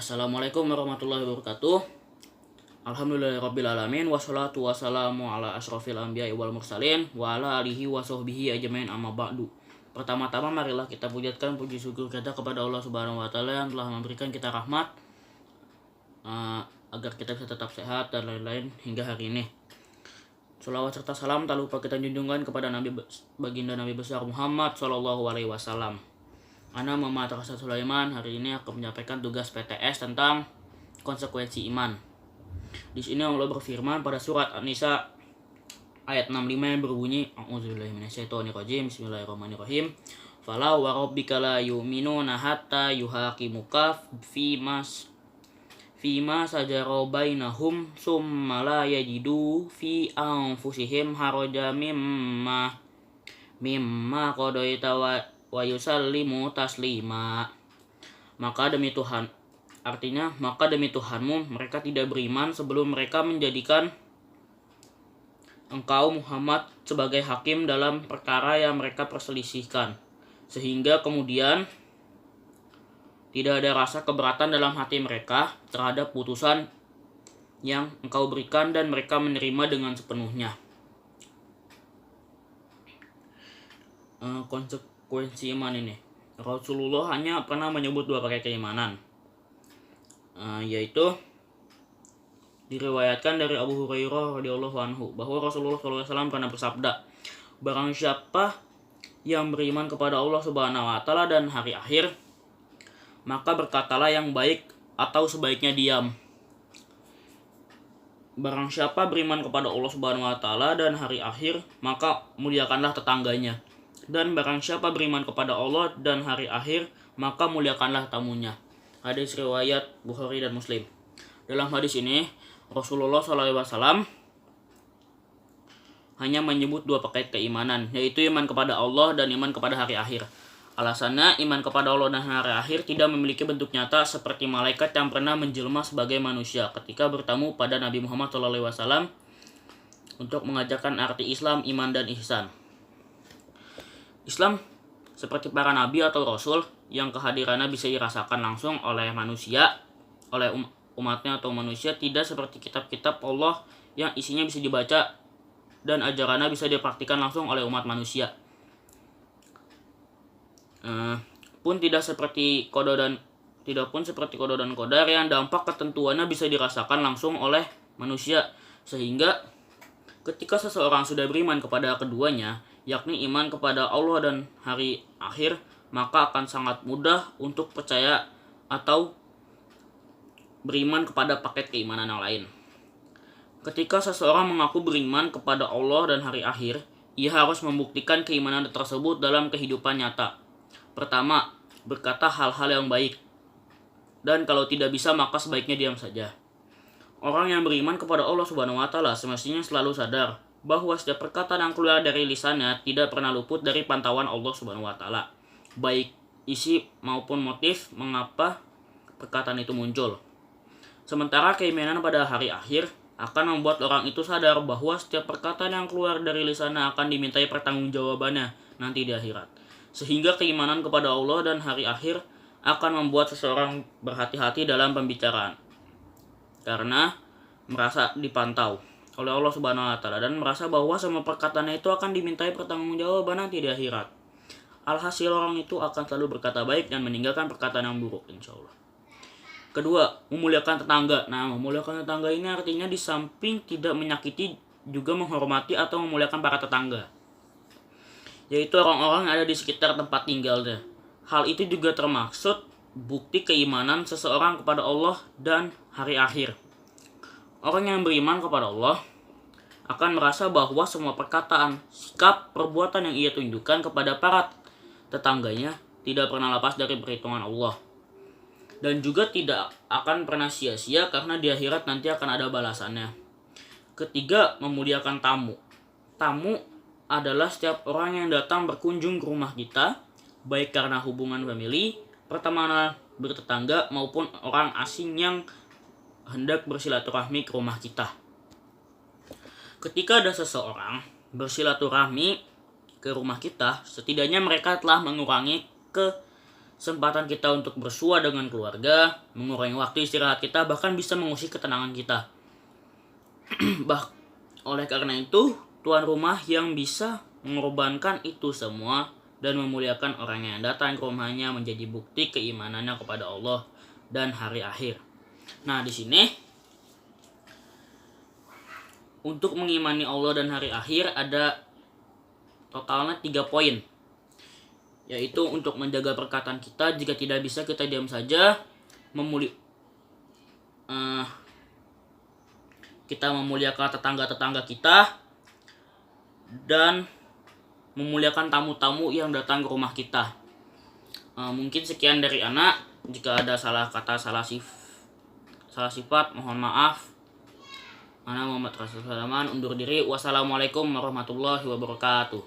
Assalamualaikum warahmatullahi wabarakatuh. Alhamdulillahirabbil alamin wassalatu wassalamu ala asrofil anbiya'i wal mursalin wa ala alihi wa sahbihi ajmain amma ba'du. Pertama-tama marilah kita pujikan puji syukur kita kepada Allah Subhanahu wa taala yang telah memberikan kita rahmat agar kita bisa tetap sehat dan lain-lain hingga hari ini. Shalawat serta salam tak lupa kita junjungkan kepada baginda Nabi besar Muhammad sallallahu alaihi wasallam. Ana Muhammad Rasad Sulaiman hari ini akan menyampaikan tugas PTS tentang konsekuensi iman. Di sini Allah berfirman pada surat An-Nisa ayat 65 yang berbunyi A'udzubillahi minasyaitonirrajim. Bismillahirrahmanirrahim. Fala wa rabbika la yu'minuna hatta yuhaqimuka fima sajara bainahum summa la yajidu fi anfusihim haraja mimma qadaita wa yusallimu taslima. Maka demi Tuhanmu mereka tidak beriman sebelum mereka menjadikan engkau Muhammad sebagai hakim dalam perkara yang mereka perselisihkan, sehingga kemudian tidak ada rasa keberatan dalam hati mereka terhadap putusan yang engkau berikan dan mereka menerima dengan sepenuhnya. Konsekuensi iman ini, Rasulullah hanya pernah menyebut dua paket keimanan, yaitu diriwayatkan dari Abu Hurairah radhiyallahu anhu bahwa Rasulullah SAW pernah bersabda, barang siapa yang beriman kepada Allah Subhanahu wa taala dan hari akhir, maka berkatalah yang baik atau sebaiknya diam. Barang siapa beriman kepada Allah Subhanahu wa taala dan hari akhir, maka muliakanlah tetangganya. Dan barang siapa beriman kepada Allah dan hari akhir, maka muliakanlah tamunya. Hadis riwayat Bukhari dan Muslim. Dalam hadis ini, Rasulullah SAW hanya menyebut dua paket keimanan, yaitu iman kepada Allah dan iman kepada hari akhir. Alasannya, iman kepada Allah dan hari akhir tidak memiliki bentuk nyata seperti malaikat yang pernah menjelma sebagai manusia ketika bertamu pada Nabi Muhammad SAW untuk mengajarkan arti Islam, iman, dan ihsan. Islam seperti para nabi atau rasul yang kehadirannya bisa dirasakan langsung oleh manusia, oleh umatnya atau manusia, tidak seperti kitab-kitab Allah yang isinya bisa dibaca dan ajarannya bisa dipraktikkan langsung oleh umat manusia. Pun tidak seperti qada dan qadar yang dampak ketentuannya bisa dirasakan langsung oleh manusia, sehingga ketika seseorang sudah beriman kepada keduanya, yakni iman kepada Allah dan hari akhir, maka akan sangat mudah untuk percaya atau beriman kepada paket keimanan yang lain. Ketika seseorang mengaku beriman kepada Allah dan hari akhir, ia harus membuktikan keimanan tersebut dalam kehidupan nyata. Pertama, berkata hal-hal yang baik. Dan kalau tidak bisa, maka sebaiknya diam saja. Orang yang beriman kepada Allah Subhanahu wa taala semestinya selalu sadar bahwa setiap perkataan yang keluar dari lisannya tidak pernah luput dari pantauan Allah Subhanahu wa taala, baik isi maupun motif mengapa perkataan itu muncul. Sementara keimanan pada hari akhir akan membuat orang itu sadar bahwa setiap perkataan yang keluar dari lisannya akan dimintai pertanggungjawabannya nanti di akhirat. Sehingga keimanan kepada Allah dan hari akhir akan membuat seseorang berhati-hati dalam pembicaraan, karena merasa dipantau oleh Allah Subhanahu wa taala dan merasa bahwa semua perkataannya itu akan dimintai pertanggungjawaban nanti di akhirat. Alhasil orang itu akan selalu berkata baik dan meninggalkan perkataan yang buruk, insyaallah. Kedua, memuliakan tetangga. Nah, memuliakan tetangga ini artinya di samping tidak menyakiti juga menghormati atau memuliakan para tetangga, yaitu orang-orang yang ada di sekitar tempat tinggalnya. Hal itu juga termaksud bukti keimanan seseorang kepada Allah dan hari akhir. Orang yang beriman kepada Allah akan merasa bahwa semua perkataan, sikap, perbuatan yang ia tunjukkan kepada para tetangganya tidak pernah lepas dari perhitungan Allah. Dan juga tidak akan pernah sia-sia karena di akhirat nanti akan ada balasannya. Ketiga, memuliakan tamu. Tamu adalah setiap orang yang datang berkunjung ke rumah kita, baik karena hubungan famili, pertemanan, bertetangga, maupun orang asing yang hendak bersilaturahmi ke rumah kita. Ketika ada seseorang bersilaturahmi ke rumah kita, setidaknya mereka telah mengurangi kesempatan kita untuk bersua dengan keluarga, mengurangi waktu istirahat kita, bahkan bisa mengusik ketenangan kita. Oleh karena itu, tuan rumah yang bisa mengorbankan itu semua dan memuliakan orang yang datang ke rumahnya menjadi bukti keimanannya kepada Allah dan hari akhir. Nah, di sini untuk mengimani Allah dan hari akhir ada totalnya 3 poin. Yaitu untuk menjaga perkataan kita, jika tidak bisa kita diam saja, kita memuliakan tetangga-tetangga kita, dan memuliakan tamu-tamu yang datang ke rumah kita. Mungkin sekian dari anak. Jika ada salah kata, salah sifat, mohon maaf. Ana Muhammad Rasul Salaman undur diri. Wassalamualaikum warahmatullahi wabarakatuh.